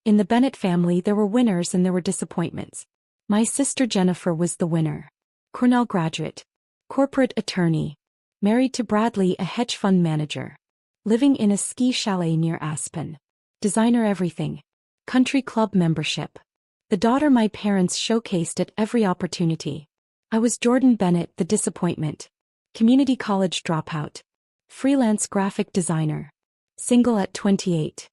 In the Bennett family there were winners and there were disappointments. My sister Jennifer was the winner. Cornell graduate. Corporate attorney. Married to Bradley, a hedge fund manager. Living in a ski chalet near Aspen. Designer everything. Country club membership. The daughter my parents showcased at every opportunity. I was Jordan Bennett, the disappointment. Community college dropout. Freelance graphic designer. Single at 28.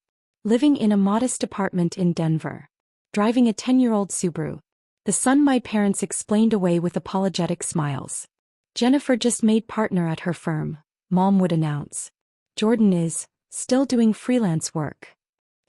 Living in a modest apartment in Denver. Driving a 10-year-old Subaru. The son my parents explained away with apologetic smiles. Jennifer just made partner at her firm, Mom would announce. Jordan is still doing freelance work.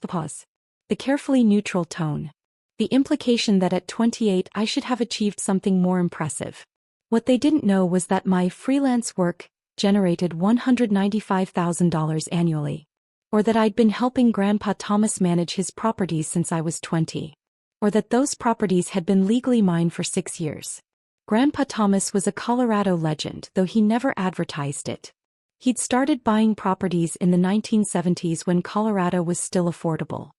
The pause. The carefully neutral tone. The implication that at 28 I should have achieved something more impressive. What they didn't know was that my freelance work generated $195,000 annually. Or that I'd been helping Grandpa Thomas manage his properties since I was 20. Or that those properties had been legally mine for 6 years. Grandpa Thomas was a Colorado legend, though he never advertised it. He'd started buying properties in the 1970s when Colorado was still affordable.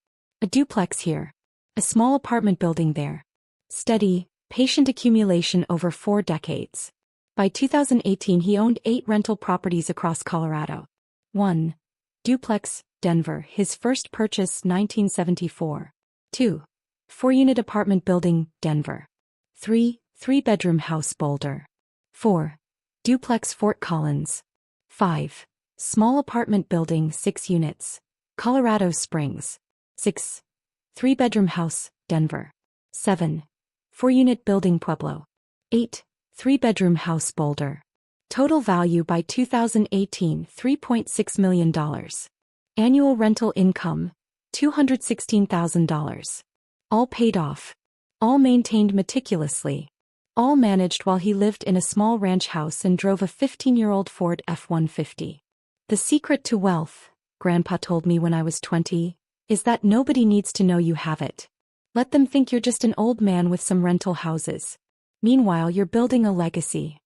A duplex here. A small apartment building there. Steady, patient accumulation over 4 decades. By 2018 he owned 8 rental properties across Colorado. 1. Duplex, Denver, his first purchase 1974. 2. 4-unit apartment building, Denver. 3. 3-bedroom house, Boulder. 4. Duplex, Fort Collins. 5. Small apartment building, 6 units. Colorado Springs. 6. 3-bedroom house, Denver. 7. 4-unit building, Pueblo. 8. 3-bedroom house, Boulder. Total value by 2018, $3.6 million. Annual rental income, $216,000. All paid off. All maintained meticulously. All managed while he lived in a small ranch house and drove a 15-year-old Ford F-150. The secret to wealth, Grandpa told me when I was 20, is that nobody needs to know you have it. Let them think you're just an old man with some rental houses. Meanwhile, you're building a legacy.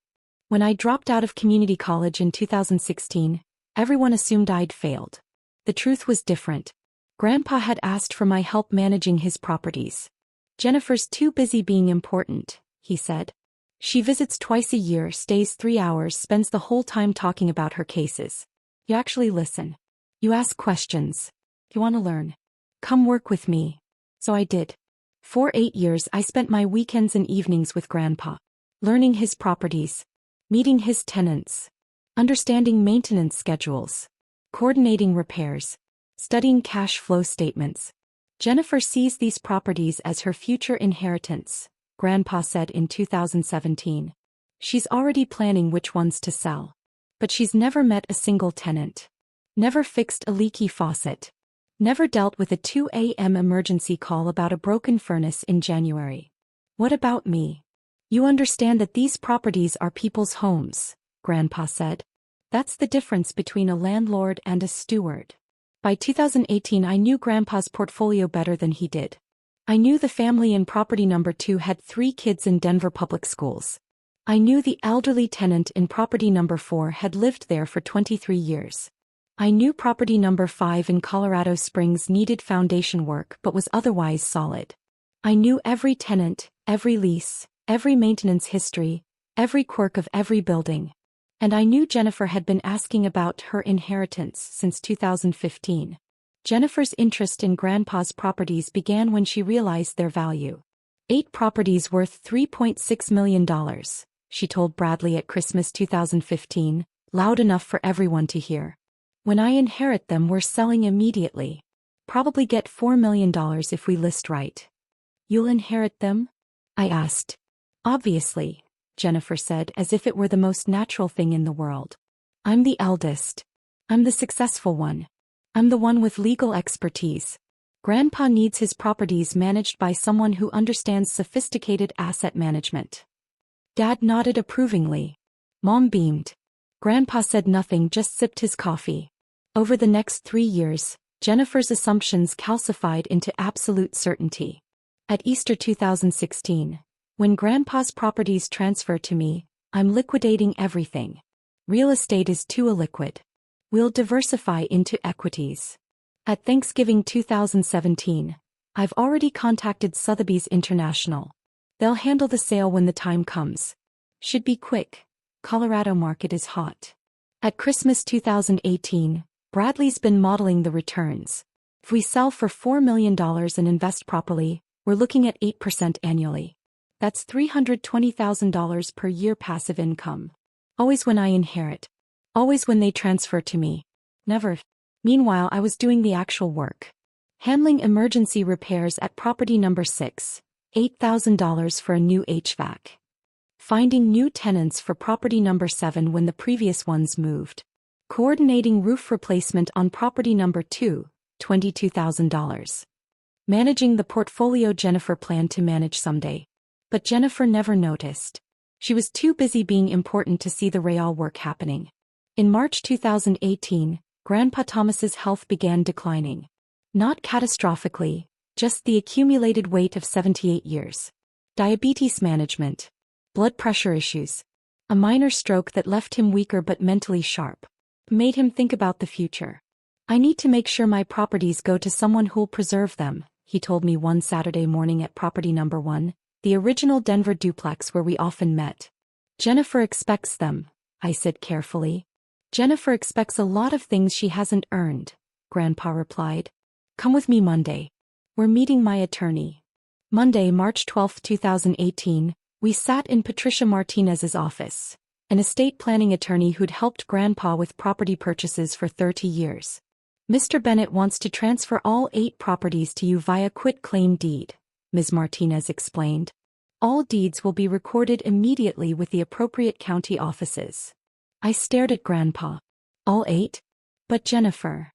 When I dropped out of community college in 2016, everyone assumed I'd failed. The truth was different. Grandpa had asked for my help managing his properties. Jennifer's too busy being important, he said. She visits twice a year, stays 3 hours, spends the whole time talking about her cases. You actually listen. You ask questions. You want to learn. Come work with me. So I did. For 8 years I spent my weekends and evenings with Grandpa. Learning his properties. Meeting his tenants. Understanding maintenance schedules. Coordinating repairs. Studying cash flow statements. Jennifer sees these properties as her future inheritance, Grandpa said in 2017. She's already planning which ones to sell. But she's never met a single tenant. Never fixed a leaky faucet. Never dealt with a 2 a.m. emergency call about a broken furnace in January. What about me? You understand that these properties are people's homes, Grandpa said. That's the difference between a landlord and a steward. By 2018 I knew Grandpa's portfolio better than he did. I knew the family in property number 2 had 3 kids in Denver public schools. I knew the elderly tenant in property number 4 had lived there for 23 years. I knew property number 5 in Colorado Springs needed foundation work but was otherwise solid. I knew every tenant, every lease, every maintenance history, every quirk of every building. And I knew Jennifer had been asking about her inheritance since 2015. Jennifer's interest in Grandpa's properties began when she realized their value. 8 properties worth $3.6 million, she told Bradley at Christmas 2015, loud enough for everyone to hear. When I inherit them, we're selling immediately. Probably get $4 million if we list right. You'll inherit them? I asked. Obviously, Jennifer said, as if it were the most natural thing in the world. I'm the eldest. I'm the successful one. I'm the one with legal expertise. Grandpa needs his properties managed by someone who understands sophisticated asset management. Dad nodded approvingly. Mom beamed. Grandpa said nothing, just sipped his coffee. Over the next 3 years, Jennifer's assumptions calcified into absolute certainty. At Easter 2016, when Grandpa's properties transfer to me, I'm liquidating everything. Real estate is too illiquid. We'll diversify into equities. At Thanksgiving 2017, I've already contacted Sotheby's International. They'll handle the sale when the time comes. Should be quick. Colorado market is hot. At Christmas 2018, Bradley's been modeling the returns. If we sell for $4 million and invest properly, we're looking at 8% annually. That's $320,000 per year passive income. Always when I inherit. Always when they transfer to me. Never. Meanwhile, I was doing the actual work. Handling emergency repairs at property number 6, $8,000 for a new HVAC. Finding new tenants for property number 7 when the previous ones moved. Coordinating roof replacement on property number 2, $22,000. Managing the portfolio Jennifer planned to manage someday. But Jennifer never noticed. She was too busy being important to see the real work happening. In March 2018, Grandpa Thomas's health began declining. Not catastrophically, just the accumulated weight of 78 years. Diabetes management. Blood pressure issues. A minor stroke that left him weaker but mentally sharp. Made him think about the future. I need to make sure my properties go to someone who'll preserve them, he told me one Saturday morning at property number 1, the original Denver duplex where we often met. Jennifer expects them, I said carefully. Jennifer expects a lot of things she hasn't earned, Grandpa replied. Come with me Monday. We're meeting my attorney. Monday, March 12, 2018, we sat in Patricia Martinez's office, an estate planning attorney who'd helped Grandpa with property purchases for 30 years. Mr. Bennett wants to transfer all 8 properties to you via quitclaim deed, Ms. Martinez explained. All deeds will be recorded immediately with the appropriate county offices. I stared at Grandpa. All 8? But Jennifer.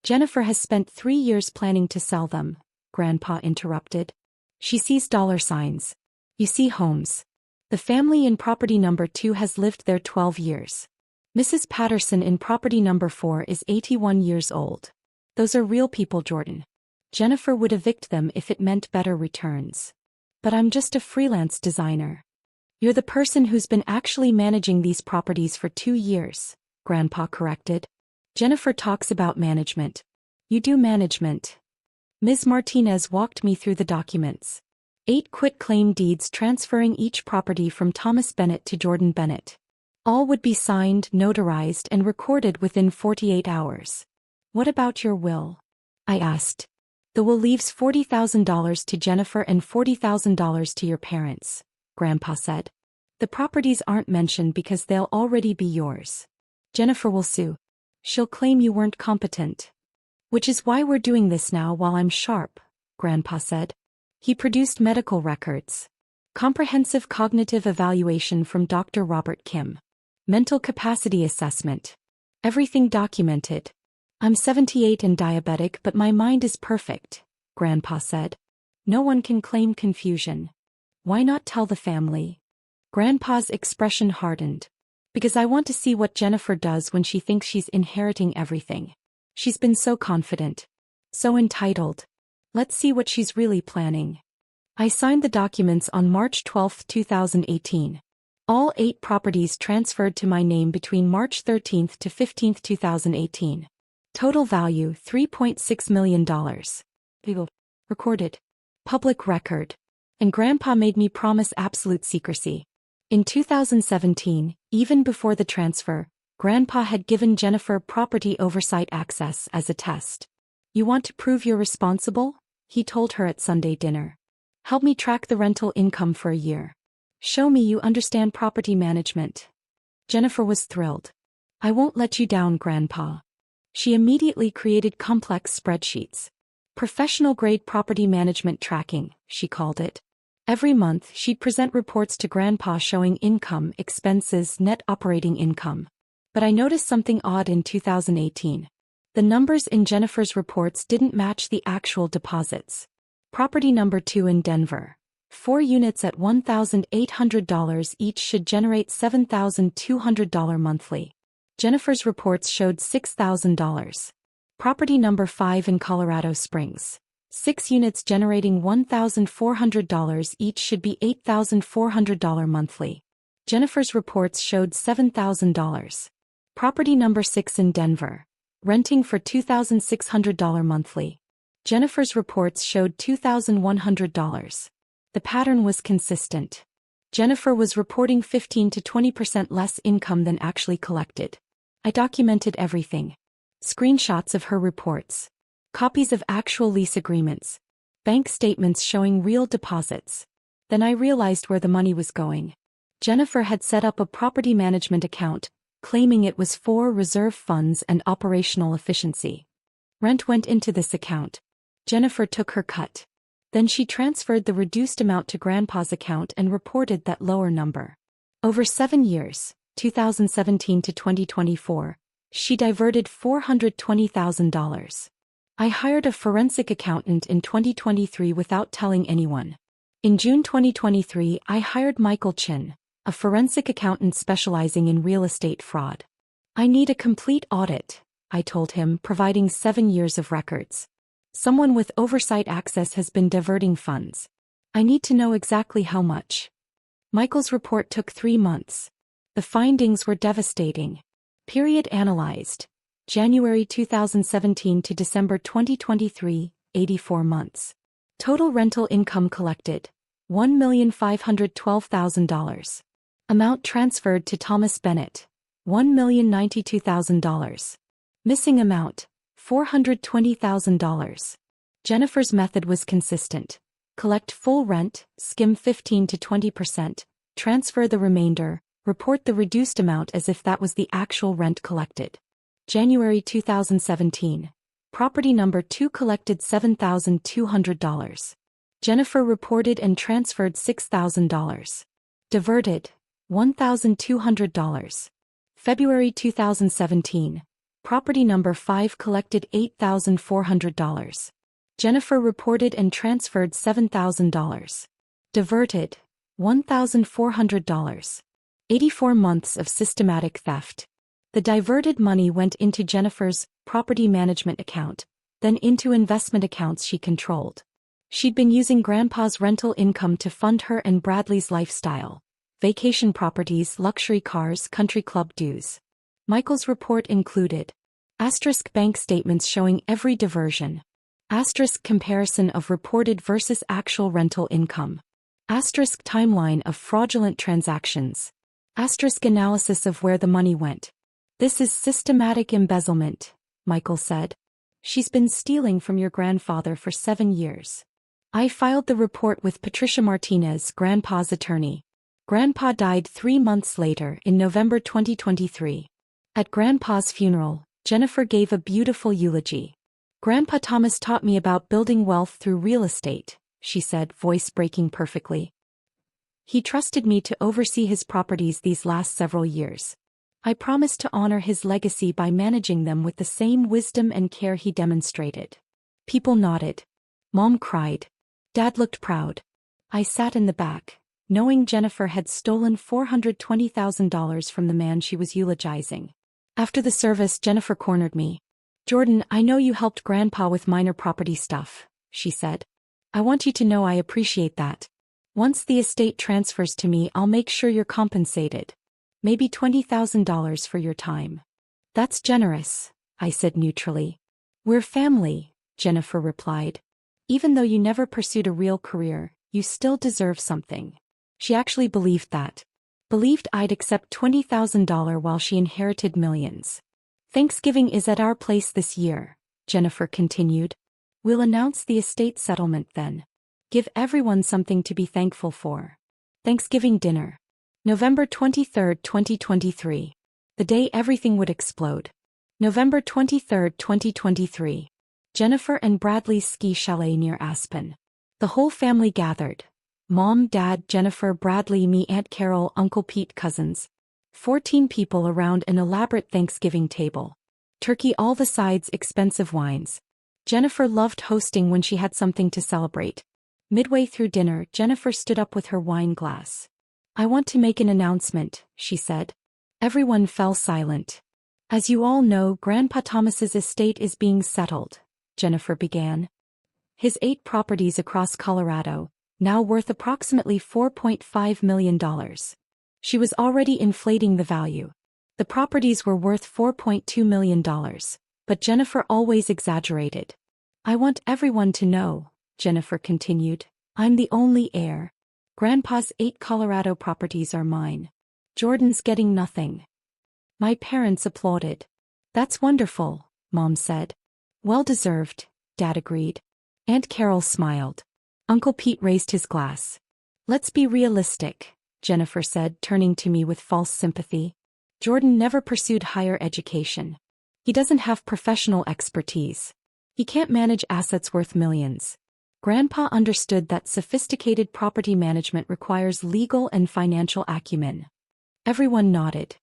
Jennifer has spent 3 years planning to sell them, Grandpa interrupted. She sees dollar signs. You see homes. The family in property number 2 has lived there 12 years. Mrs. Patterson in property number 4 is 81 years old. Those are real people, Jordan. Jennifer would evict them if it meant better returns. But I'm just a freelance designer. You're the person who's been actually managing these properties for 2 years, Grandpa corrected. Jennifer talks about management. You do management. Ms. Martinez walked me through the documents. 8 quitclaim deeds transferring each property from Thomas Bennett to Jordan Bennett. All would be signed, notarized, and recorded within 48 hours. What about your will? I asked. The will leaves $40,000 to Jennifer and $40,000 to your parents, Grandpa said. The properties aren't mentioned because they'll already be yours. Jennifer will sue. She'll claim you weren't competent. Which is why we're doing this now while I'm sharp, Grandpa said. He produced medical records. Comprehensive cognitive evaluation from Dr. Robert Kim. Mental capacity assessment. Everything documented. I'm 78 and diabetic, but my mind is perfect, Grandpa said. No one can claim confusion. Why not tell the family? Grandpa's expression hardened. Because I want to see what Jennifer does when she thinks she's inheriting everything. She's been so confident. So entitled. Let's see what she's really planning. I signed the documents on March 12, 2018. All 8 properties transferred to my name between March 13 to 15, 2018. Total value $3.6 million. Legal. Recorded. Public record. And Grandpa made me promise absolute secrecy. In 2017, even before the transfer, Grandpa had given Jennifer property oversight access as a test. You want to prove you're responsible? He told her at Sunday dinner. Help me track the rental income for a year. Show me you understand property management. Jennifer was thrilled. I won't let you down, Grandpa. She immediately created complex spreadsheets. Professional-grade property management tracking, she called it. Every month, she'd present reports to Grandpa showing income, expenses, net operating income. But I noticed something odd in 2018. The numbers in Jennifer's reports didn't match the actual deposits. Property number 2 in Denver. 4 units at $1,800 each should generate $7,200 monthly. Jennifer's reports showed $6,000. Property number 5 in Colorado Springs. 6 units generating $1,400 each should be $8,400 monthly. Jennifer's reports showed $7,000. Property number 6 in Denver. Renting for $2,600 monthly. Jennifer's reports showed $2,100. The pattern was consistent. Jennifer was reporting 15 to 20% less income than actually collected. I documented everything. Screenshots of her reports. Copies of actual lease agreements. Bank statements showing real deposits. Then I realized where the money was going. Jennifer had set up a property management account, claiming it was for reserve funds and operational efficiency. Rent went into this account. Jennifer took her cut. Then she transferred the reduced amount to Grandpa's account and reported that lower number. Over 7 years, 2017 to 2024, she diverted $420,000. I hired a forensic accountant in 2023 without telling anyone. In June 2023, I hired Michael Chin, a forensic accountant specializing in real estate fraud. I need a complete audit, I told him, providing 7 years of records. Someone with oversight access has been diverting funds. I need to know exactly how much. Michael's report took 3 months. The findings were devastating. Period analyzed. January 2017 to December 2023, 84 months. Total rental income collected, $1,512,000. Amount transferred to Thomas Bennett, $1,092,000. Missing amount, $420,000. Jennifer's method was consistent. Collect full rent, skim 15 to 20%, transfer the remainder, report the reduced amount as if that was the actual rent collected. January 2017. Property number 2 collected $7,200. Jennifer reported and transferred $6,000. Diverted, $1,200. February 2017. Property number 5 collected $8,400. Jennifer reported and transferred $7,000. Diverted, $1,400. 84 months of systematic theft. The diverted money went into Jennifer's property management account, then into investment accounts she controlled. She'd been using Grandpa's rental income to fund her and Bradley's lifestyle. Vacation properties, luxury cars, country club dues. Michael's report included asterisk bank statements showing every diversion. Asterisk comparison of reported versus actual rental income. Asterisk timeline of fraudulent transactions. Asterisk analysis of where the money went. This is systematic embezzlement, Michael said. She's been stealing from your grandfather for 7 years. I filed the report with Patricia Martinez, Grandpa's attorney. Grandpa died 3 months later in November 2023. At Grandpa's funeral, Jennifer gave a beautiful eulogy. Grandpa Thomas taught me about building wealth through real estate, she said, voice breaking perfectly. He trusted me to oversee his properties these last several years. I promised to honor his legacy by managing them with the same wisdom and care he demonstrated. People nodded. Mom cried. Dad looked proud. I sat in the back, knowing Jennifer had stolen $420,000 from the man she was eulogizing. After the service, Jennifer cornered me. Jordan, I know you helped Grandpa with minor property stuff, she said. I want you to know I appreciate that. Once the estate transfers to me, I'll make sure you're compensated. Maybe $20,000 for your time. That's generous, I said neutrally. We're family, Jennifer replied. Even though you never pursued a real career, you still deserve something. She actually believed that. Believed I'd accept $20,000 while she inherited millions. Thanksgiving is at our place this year, Jennifer continued. We'll announce the estate settlement then. Give everyone something to be thankful for. Thanksgiving dinner. November 23, 2023. The day everything would explode. November 23, 2023. Jennifer and Bradley's ski chalet near Aspen. The whole family gathered. Mom, Dad, Jennifer, Bradley, me, Aunt Carol, Uncle Pete, cousins. 14 people around an elaborate Thanksgiving table. Turkey, all the sides, expensive wines. Jennifer loved hosting when she had something to celebrate. Midway through dinner, Jennifer stood up with her wine glass. I want to make an announcement, she said. Everyone fell silent. As you all know, Grandpa Thomas's estate is being settled, Jennifer began. His 8 properties across Colorado, now worth approximately $4.5 million. She was already inflating the value. The properties were worth $4.2 million, but Jennifer always exaggerated. I want everyone to know, Jennifer continued. I'm the only heir. Grandpa's 8 Colorado properties are mine. Jordan's getting nothing. My parents applauded. That's wonderful, Mom said. Well deserved, Dad agreed. Aunt Carol smiled. Uncle Pete raised his glass. Let's be realistic, Jennifer said, turning to me with false sympathy. Jordan never pursued higher education. He doesn't have professional expertise. He can't manage assets worth millions. Grandpa understood that sophisticated property management requires legal and financial acumen. Everyone nodded.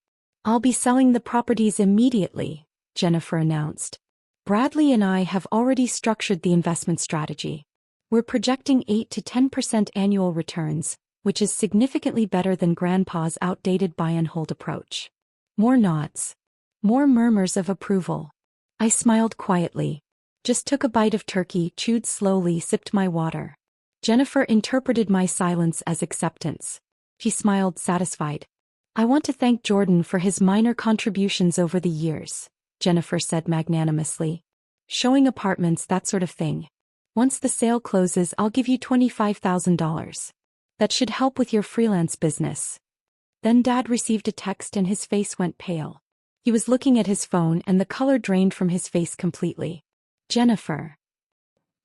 I'll be selling the properties immediately, Jennifer announced. Bradley and I have already structured the investment strategy. We're projecting 8 to 10% annual returns, which is significantly better than Grandpa's outdated buy-and-hold approach. More nods. More murmurs of approval. I smiled quietly. Just took a bite of turkey, chewed slowly, sipped my water. Jennifer interpreted my silence as acceptance. She smiled, satisfied. I want to thank Jordan for his minor contributions over the years, Jennifer said magnanimously. Showing apartments, that sort of thing. Once the sale closes, I'll give you $25,000. That should help with your freelance business. Then Dad received a text and his face went pale. He was looking at his phone and the color drained from his face completely. Jennifer,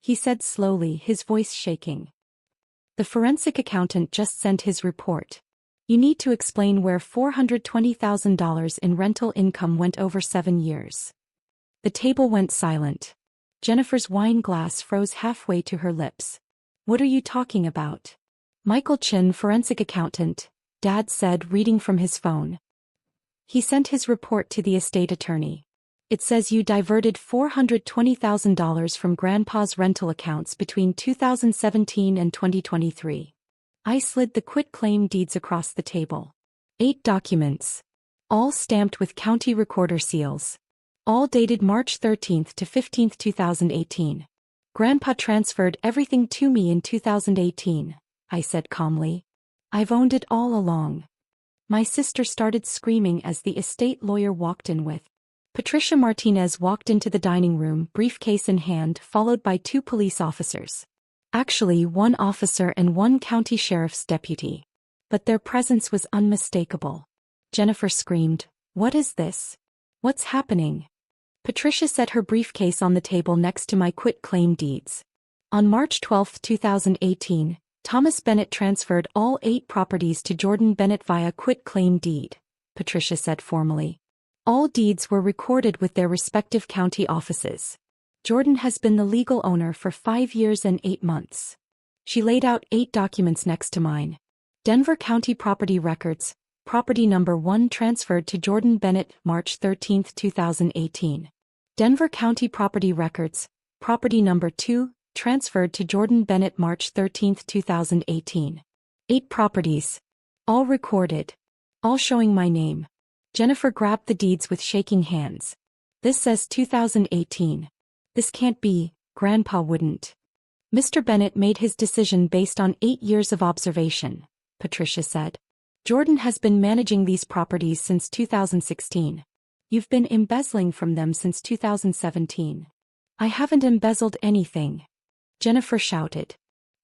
he said slowly, his voice shaking. The forensic accountant just sent his report. You need to explain where $420,000 in rental income went over 7 years. The table went silent. Jennifer's wine glass froze halfway to her lips. What are you talking about? Michael Chin, forensic accountant, Dad said, reading from his phone. He sent his report to the estate attorney. It says you diverted $420,000 from Grandpa's rental accounts between 2017 and 2023. I slid the quitclaim deeds across the table. 8 documents. All stamped with county recorder seals. All dated March 13 to 15, 2018. Grandpa transferred everything to me in 2018, I said calmly. I've owned it all along. My sister started screaming as the estate lawyer walked in with. Patricia Martinez walked into the dining room, briefcase in hand, followed by 2 police officers. Actually, 1 officer and 1 county sheriff's deputy. But their presence was unmistakable. Jennifer screamed, "What is this? What's happening?" Patricia set her briefcase on the table next to my quitclaim deeds. On March 12, 2018, Thomas Bennett transferred all 8 properties to Jordan Bennett via quitclaim deed, Patricia said formally. All deeds were recorded with their respective county offices. Jordan has been the legal owner for 5 years and 8 months. She laid out 8 documents next to mine. Denver County Property Records, property number 1 transferred to Jordan Bennett March 13, 2018. Denver County Property Records, property number 2, transferred to Jordan Bennett March 13, 2018. 8 properties. All recorded. All showing my name. Jennifer grabbed the deeds with shaking hands. This says 2018. This can't be, Grandpa wouldn't. Mr. Bennett made his decision based on 8 years of observation, Patricia said. Jordan has been managing these properties since 2016. You've been embezzling from them since 2017. I haven't embezzled anything. Jennifer shouted.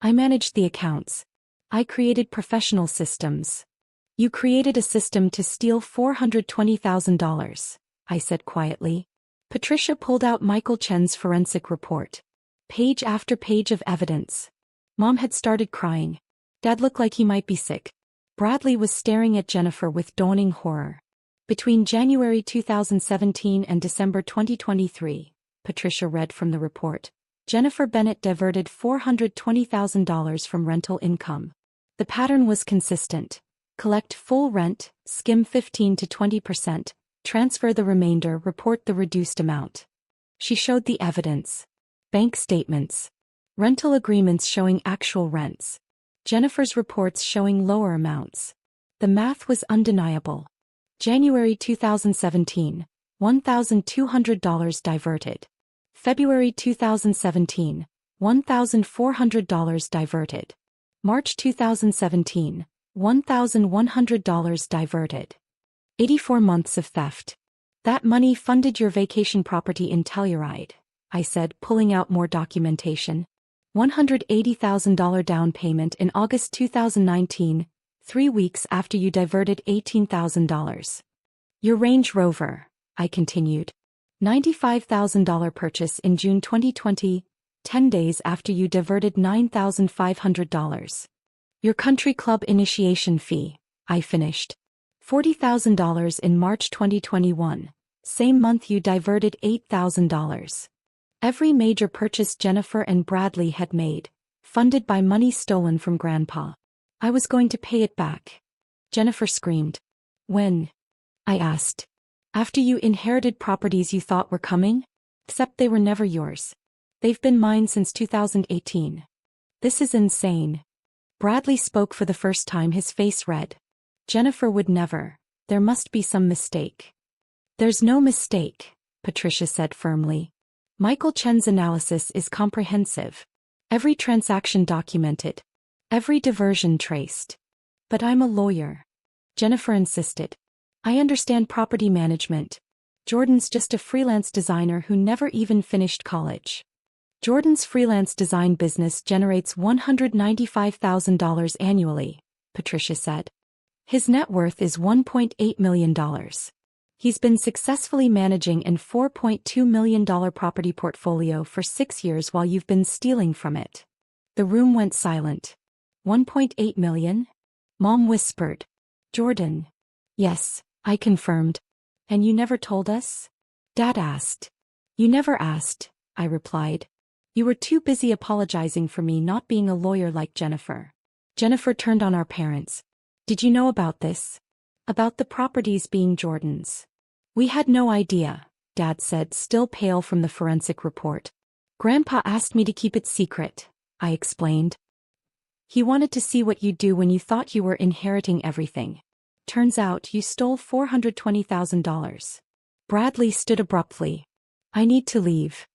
I managed the accounts. I created professional systems. You created a system to steal $420,000, I said quietly. Patricia pulled out Michael Chen's forensic report. Page after page of evidence. Mom had started crying. Dad looked like he might be sick. Bradley was staring at Jennifer with dawning horror. Between January 2017 and December 2023, Patricia read from the report, Jennifer Bennett diverted $420,000 from rental income. The pattern was consistent. Collect full rent, skim 15 to 20%, transfer the remainder, report the reduced amount. She showed the evidence. Bank statements. Rental agreements showing actual rents. Jennifer's reports showing lower amounts. The math was undeniable. January 2017, $1,200 diverted. February 2017, $1,400 diverted. March 2017, $1,100 diverted. 84 months of theft. That money funded your vacation property in Telluride, I said, pulling out more documentation. $180,000 down payment in August 2019, 3 weeks after you diverted $18,000. Your Range Rover, I continued. $95,000 purchase in June 2020, 10 days after you diverted $9,500. Your country club initiation fee, I finished. $40,000 in March 2021, same month you diverted $8,000. Every major purchase Jennifer and Bradley had made, funded by money stolen from Grandpa. I was going to pay it back. Jennifer screamed. When? I asked. After you inherited properties you thought were coming? Except they were never yours. They've been mine since 2018. This is insane. Bradley spoke for the first time, his face red. Jennifer would never. There must be some mistake. There's no mistake, Patricia said firmly. Michael Chen's analysis is comprehensive. Every transaction documented. Every diversion traced. But I'm a lawyer. Jennifer insisted. I understand property management. Jordan's just a freelance designer who never even finished college. Jordan's freelance design business generates $195,000 annually, Patricia said. His net worth is $1.8 million. He's been successfully managing an $4.2 million property portfolio for 6 years while you've been stealing from it. The room went silent. $1.8 million? Mom whispered. Jordan. Yes, I confirmed. And you never told us? Dad asked. You never asked, I replied. You were too busy apologizing for me not being a lawyer like Jennifer. Jennifer turned on our parents. Did you know about this? About the properties being Jordan's? We had no idea, Dad said, still pale from the forensic report. Grandpa asked me to keep it secret, I explained. He wanted to see what you'd do when you thought you were inheriting everything. Turns out you stole $420,000. Bradley stood abruptly. I need to leave.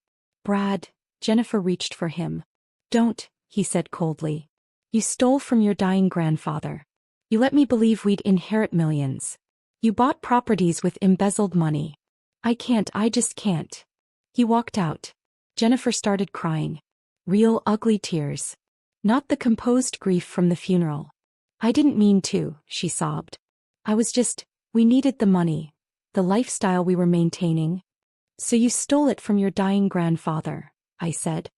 Brad, Jennifer reached for him. Don't, he said coldly. You stole from your dying grandfather. You let me believe we'd inherit millions. You bought properties with embezzled money. I just can't. He walked out. Jennifer started crying. Real ugly tears. Not the composed grief from the funeral. I didn't mean to, she sobbed. We needed the money, the lifestyle we were maintaining. So you stole it from your dying grandfather, I said,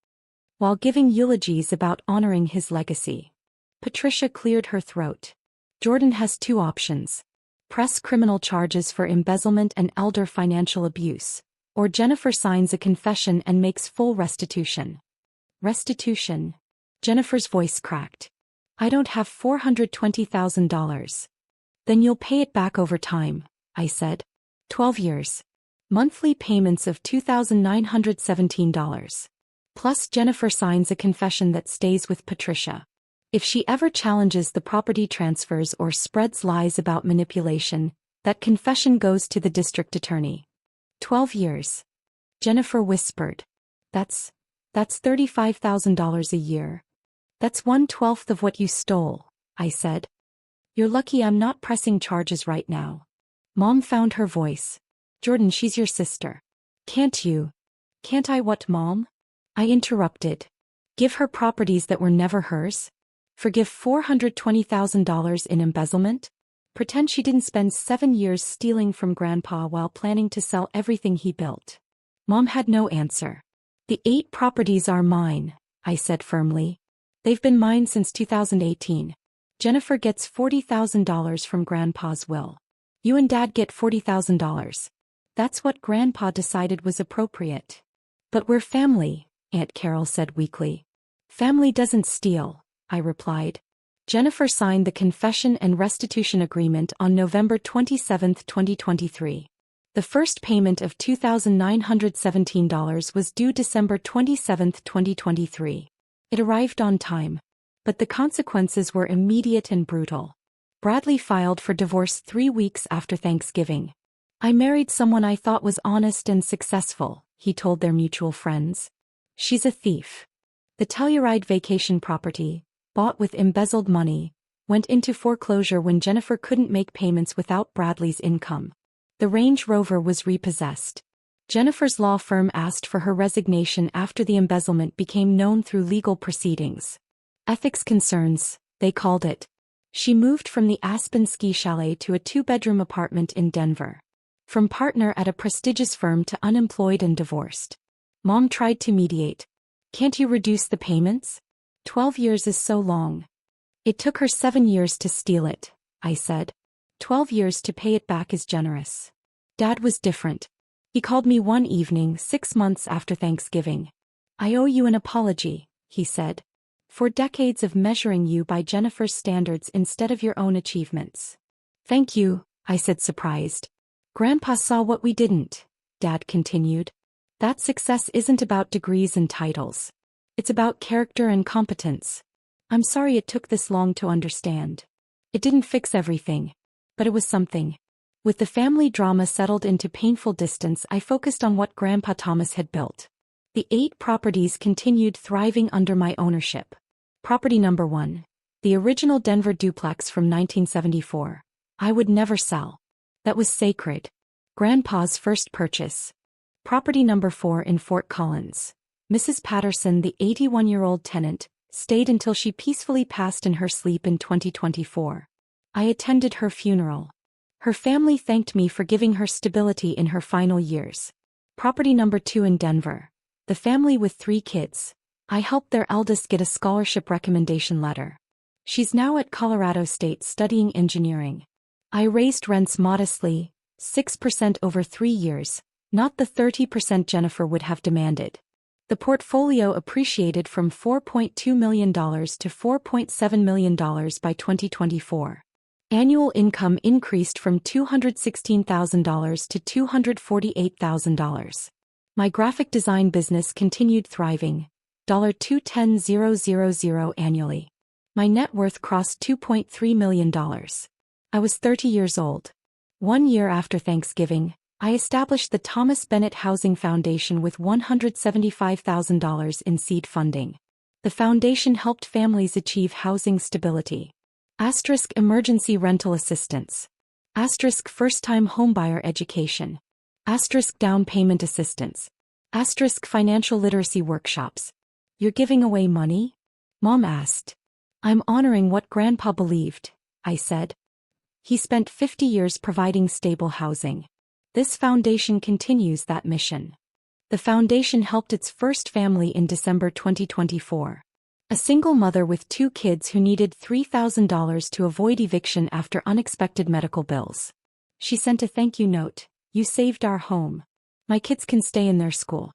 while giving eulogies about honoring his legacy. Patricia cleared her throat. Jordan has 2 options. Press criminal charges for embezzlement and elder financial abuse, or Jennifer signs a confession and makes full restitution. Restitution? Jennifer's voice cracked. I don't have $420,000. Then you'll pay it back over time, I said. 12 years. Monthly payments of $2,917. Plus Jennifer signs a confession that stays with Patricia. If she ever challenges the property transfers or spreads lies about manipulation, that confession goes to the district attorney. 12 years. Jennifer whispered. That's $35,000 a year. That's 1/12 of what you stole, I said. You're lucky I'm not pressing charges right now. Mom found her voice. Jordan, she's your sister. Can't I what, Mom? I interrupted. Give her properties that were never hers? Forgive $420,000 in embezzlement? Pretend she didn't spend 7 years stealing from Grandpa while planning to sell everything he built. Mom had no answer. The 8 properties are mine, I said firmly. They've been mine since 2018. Jennifer gets $40,000 from Grandpa's will. You and Dad get $40,000. That's what Grandpa decided was appropriate. But we're family, Aunt Carol said weakly. Family doesn't steal, I replied. Jennifer signed the confession and restitution agreement on November 27, 2023. The first payment of $2,917 was due December 27, 2023. It arrived on time. But the consequences were immediate and brutal. Bradley filed for divorce 3 weeks after Thanksgiving. I married someone I thought was honest and successful, he told their mutual friends. She's a thief. The Telluride vacation property, bought with embezzled money, went into foreclosure when Jennifer couldn't make payments without Bradley's income. The Range Rover was repossessed. Jennifer's law firm asked for her resignation after the embezzlement became known through legal proceedings. Ethics concerns, they called it. She moved from the Aspen ski chalet to a 2-bedroom apartment in Denver. From partner at a prestigious firm to unemployed and divorced. Mom tried to mediate. Can't you reduce the payments? 12 years is so long. It took her 7 years to steal it, I said. 12 years to pay it back is generous. Dad was different. He called me one evening 6 months after Thanksgiving. I owe you an apology, he said. For decades of measuring you by Jennifer's standards instead of your own achievements. Thank you, I said surprised. Grandpa saw what we didn't, Dad continued. That success isn't about degrees and titles. It's about character and competence. I'm sorry it took this long to understand. It didn't fix everything. But it was something. With the family drama settled into painful distance, I focused on what Grandpa Thomas had built. The 8 properties continued thriving under my ownership. Property number 1. The original Denver duplex from 1974. I would never sell. That was sacred. Grandpa's first purchase. Property number 4 in Fort Collins. Mrs. Patterson, the 81-year-old tenant, stayed until she peacefully passed in her sleep in 2024. I attended her funeral. Her family thanked me for giving her stability in her final years. Property number 2 in Denver. The family with 3 kids. I helped their eldest get a scholarship recommendation letter. She's now at Colorado State studying engineering. I raised rents modestly, 6% over 3 years, not the 30% Jennifer would have demanded. The portfolio appreciated from $4.2 million to $4.7 million by 2024. Annual income increased from $216,000 to $248,000. My graphic design business continued thriving, $210,000 annually. My net worth crossed $2.3 million. I was 30 years old. 1 year after Thanksgiving, I established the Thomas Bennett Housing Foundation with $175,000 in seed funding. The foundation helped families achieve housing stability. * emergency rental assistance. * first-time homebuyer education. * down payment assistance. * financial literacy workshops. You're giving away money? Mom asked. I'm honoring what Grandpa believed, I said. He spent 50 years providing stable housing. This foundation continues that mission. The foundation helped its first family in December 2024. A single mother with 2 kids who needed $3,000 to avoid eviction after unexpected medical bills. She sent a thank you note. You saved our home. My kids can stay in their school.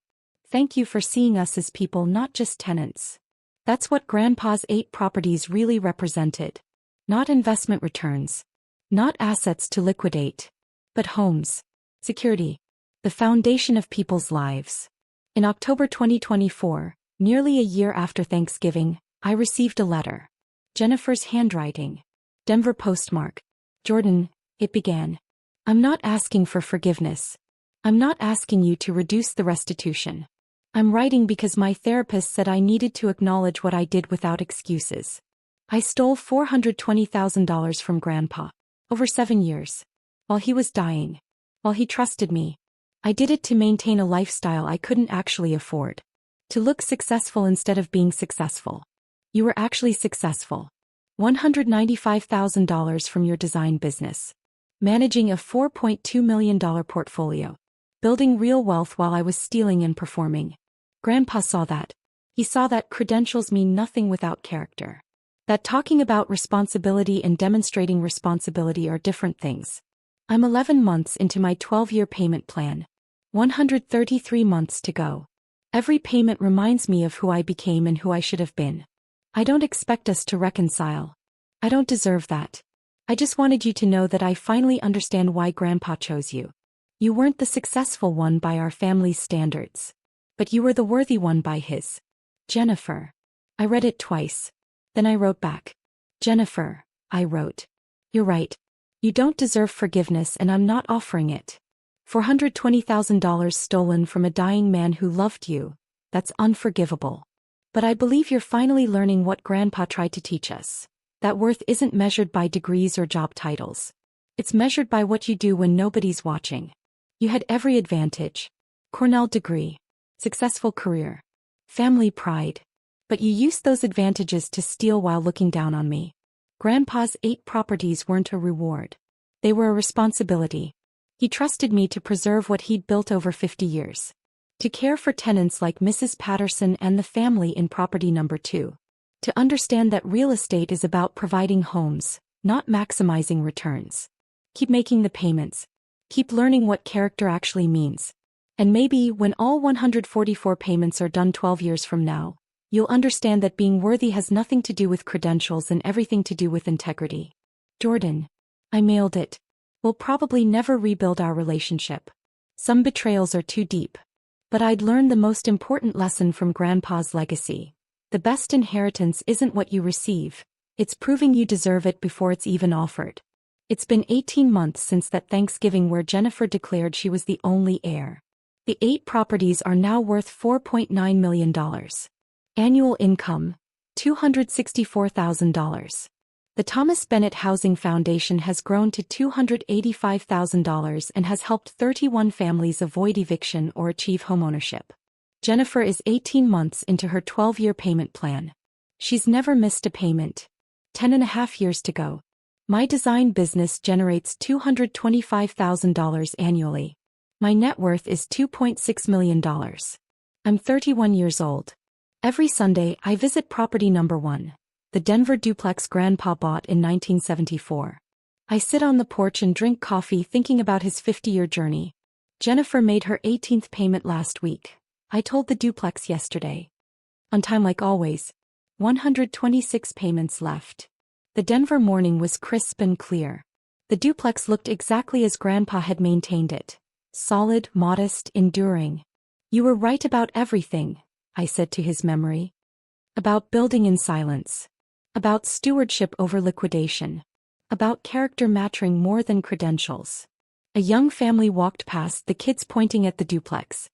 Thank you for seeing us as people, not just tenants. That's what Grandpa's 8 properties really represented. Not investment returns. Not assets to liquidate. But homes. Security. The foundation of people's lives. In October 2024, nearly a year after Thanksgiving, I received a letter. Jennifer's handwriting. Denver postmark. Jordan, it began. I'm not asking for forgiveness. I'm not asking you to reduce the restitution. I'm writing because my therapist said I needed to acknowledge what I did without excuses. I stole $420,000 from Grandpa. Over 7 years. While he was dying. While he trusted me. I did it to maintain a lifestyle I couldn't actually afford. To look successful instead of being successful. You were actually successful. $195,000 from your design business. Managing a $4.2 million portfolio. Building real wealth while I was stealing and performing. Grandpa saw that. He saw that credentials mean nothing without character. That talking about responsibility and demonstrating responsibility are different things. I'm 11 months into my 12-year payment plan. 133 months to go. Every payment reminds me of who I became and who I should have been. I don't expect us to reconcile. I don't deserve that. I just wanted you to know that I finally understand why Grandpa chose you. You weren't the successful one by our family's standards. But you were the worthy one by his. Jennifer. I read it twice. Then I wrote back. Jennifer, I wrote. You're right. You don't deserve forgiveness and I'm not offering it. $420,000 stolen from a dying man who loved you. That's unforgivable. But I believe you're finally learning what Grandpa tried to teach us. That worth isn't measured by degrees or job titles. It's measured by what you do when nobody's watching. You had every advantage. Cornell degree. Successful career. Family pride. But you used those advantages to steal while looking down on me. Grandpa's 8 properties weren't a reward. They were a responsibility. He trusted me to preserve what he'd built over 50 years. To care for tenants like Mrs. Patterson and the family in property number 2. To understand that real estate is about providing homes, not maximizing returns. Keep making the payments. Keep learning what character actually means. And maybe when all 144 payments are done 12 years from now, you'll understand that being worthy has nothing to do with credentials and everything to do with integrity. Jordan. I mailed it. We'll probably never rebuild our relationship. Some betrayals are too deep. But I'd learned the most important lesson from Grandpa's legacy. The best inheritance isn't what you receive. It's proving you deserve it before it's even offered. It's been 18 months since that Thanksgiving where Jennifer declared she was the only heir. The 8 properties are now worth $4.9 million. Annual income, $264,000. The Thomas Bennett Housing Foundation has grown to $285,000 and has helped 31 families avoid eviction or achieve homeownership. Jennifer is 18 months into her 12-year payment plan. She's never missed a payment. 10.5 years to go. My design business generates $225,000 annually. My net worth is $2.6 million. I'm 31 years old. Every Sunday I visit property number 1, the Denver duplex Grandpa bought in 1974. I sit on the porch and drink coffee thinking about his 50-year journey. Jennifer made her 18th payment last week. I told the duplex yesterday. On time like always. 126 payments left. The Denver morning was crisp and clear. The duplex looked exactly as Grandpa had maintained it. Solid, modest, enduring. You were right about everything, I said to his memory. About building in silence. About stewardship over liquidation. About character mattering more than credentials. A young family walked past, the kids pointing at the duplex.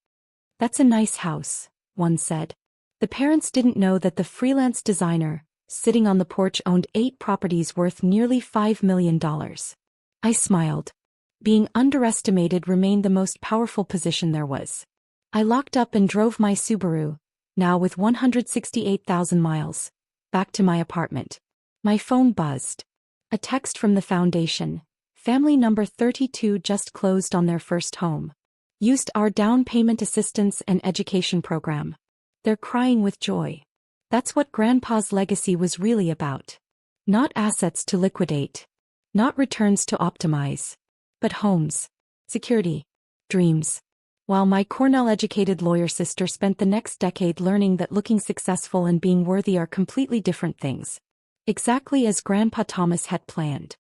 That's a nice house, one said. The parents didn't know that the freelance designer, sitting on the porch, owned 8 properties worth nearly $5 million. I smiled. Being underestimated remained the most powerful position there was. I locked up and drove my Subaru, now with 168,000 miles, back to my apartment. My phone buzzed. A text from the foundation. Family number 32 just closed on their first home. Used our down payment assistance and education program. They're crying with joy. That's what Grandpa's legacy was really about. Not assets to liquidate. Not returns to optimize. But homes. Security. Dreams. While my Cornell-educated lawyer sister spent the next decade learning that looking successful and being worthy are completely different things. Exactly as Grandpa Thomas had planned.